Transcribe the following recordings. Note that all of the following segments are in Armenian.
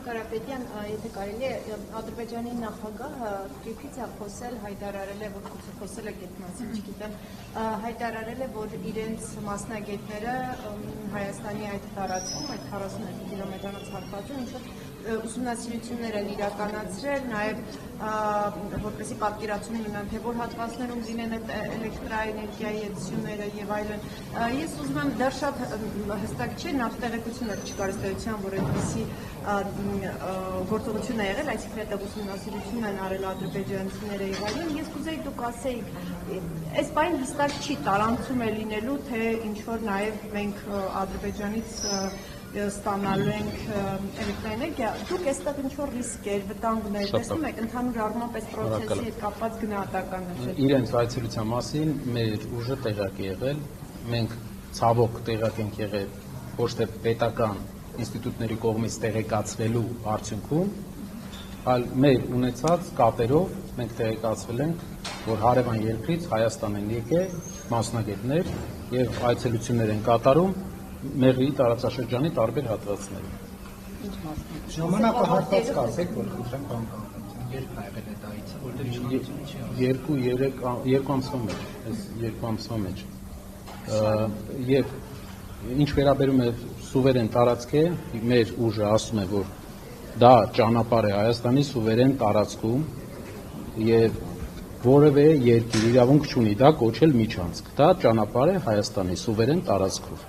Կարապետյան, եթե կարելի է, Ադրբեջանի նախագահը Սկիփից է խոսել, հայտարարել է, որ խոսել է այդ մասին, չգիտեմ, հայտարարել է, որ իրենց մասնագետները Հայաստանի այդ տարածքում, այդ 42 կիլոմետրանոց հատվածում ինչ-որ ուսումնասիրություններ են իրականացրել, նաև որպեսզի պատկերացում ունենան, թե որ հատվածներում լինեն այդ էլեկտրաէներգիայի եթսյունները եւ այլն։ Ես ուզում եմ դեռ շատ հստակ չէ, նախտեղեկություններ չկար ըստ էության, որ այդպիսի գործողություն է եղել, այսինքն այդ ուսումնասիրություն են արել ադրբեջանցիները եւ այլն։ Ես կուզեի դուք ասեիք, այս բան հստակ չի տարանցում է լինելու, թե ինչ որ նաև մենք Ադրբեջանից ստանալու ենք էլեկտրաէներգիա, դուք այստեղ ինչ-որ ռիսկեր, վտանգներ տեսնում եք, ընդհանուր առմամբ այս պրոցեսի հետ կապված գնահատականը։ Իրենց այցելության մասին մեր ուժը տեղյակ է եղել, մենք ցավոք տեղյակ ենք եղել ոչ թե պետական ինստիտուտների կողմից տեղեկացվելու արդյունքում, այլ մեր ունեցած կապերով մենք տեղեկացվել ենք, որ հարևան երկրից Հայաստան են եկել մասնագետներ եւ այցելություններ են կատարում Մեղրի տարածաշրջանի տարբեր հատվածներում։ Ժամանակահատված կասեք, որ խնդրեմ բանկան։ Երկու ամսվա մեջ, այս երկու ամսվա մեջ։ Եվ ինչ վերաբերում է սուվերեն տարածքը, մեր ուժը ասում է, որ դա ճանապարհ է Հայաստանի սուվերեն տարածքում եւ որևէ երկիր իրավունք չունի դա կոչել միջանցք։ Դա ճանապարհ է Հայաստանի սուվերեն տարածքով։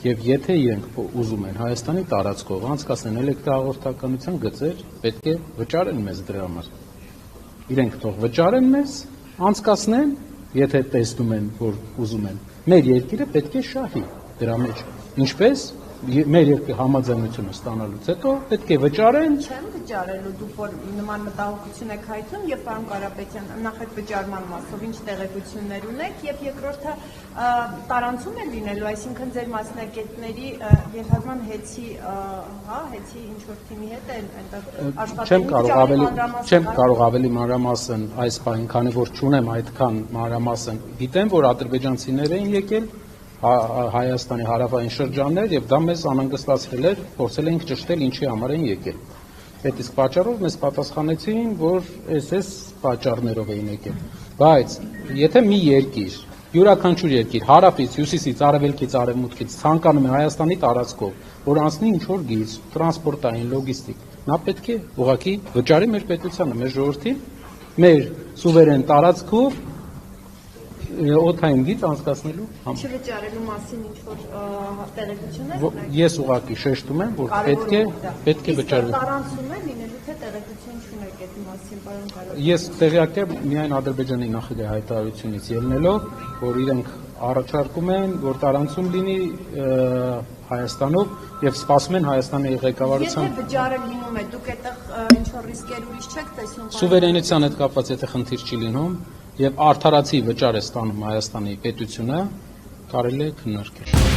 Եվ եթե իրենք ուզում են Հայաստանի տարածքով անցկացնեն էլեկտրահաղորդականության գծեր, պետք է վճարեն մեզ դրա համար։ Իրենք թող վճարեն մեզ, անցկացնեն, եթե տեսնում են, որ ուզում են։ Մեր երկիրը պետք է շահի դրա մեջ։ Ինչպես մեր երկրի համաձայնությունը ստանալուց հետո պետք է վճարեն։ Չեմ վճարելու, դուք որ նման մտահոգություն եք հայտնում, եւ պարոն Կարապետյան, նախ այդ վճարման մասով ինչ տեղեկություններ ունեք, եւ երկրորդը տարանցում է լինելու, այսինքն ձեր մասնակիցների երթազման հետի ինչ որ թիմի հետ են աշխատելու։ Չեմ կարող ավելի մանրամասն այս բանը, քանի որ չունեմ այդքան մանրամասն, գիտեմ, որ ադրբեջանցիներ են եկել Հայաստանի հարավային շրջաններ եւ դա մեզ անհանգստացրել էր, փորձել ենք ճշտել ինչի համար են եկել։ Այդ իսկ պատճառով մեզ պատասխանեցին, որ այս պատճառներով էին եկել։ Բայց եթե մի երկիր, յուրաքանչյուր երկիր հարավից, հյուսիսից, արևելքից, արևմուտքից ցանկանում է Հայաստանի տարածքով, որ անցնի ինչ որ գիծ, տրանսպորտային, լոգիստիկ, նա պետք է ուղղակի վճարի մեր պետությանը, մեր ժողովրդին, մեր սուվերեն տարածքով օդային գիծ անցկացնելու համար։ Չվճարելու մասին ինչ-որ տեղեկություններ ունեք։ Ես ուղղակի շեշտում եմ, որ պետք է վճարվի։ Տարանցում է լինելու թե տեղեկություն չունեք այդ մասին, պարոն Կարապետյան։ Ես տեղյակ եմ միայն Ադրբեջանի նախագահի հայտարարությունից ելնելով, որ իրենք առաջարկում են, որ տարանցում լինի Հայաստանով եւ սպասում են Հայաստանի ղեկավարության։ Եթե վճարը լինում է, դուք այդտեղ ինչ-որ ռիսկեր ուրիշ չեք տեսնում։ Սուվերենության հետ կապված եթե խնդիր չի լինում եւ արդարացի վճար է ստանում Հայաստանի պետությունը, կարելի է քննարկել։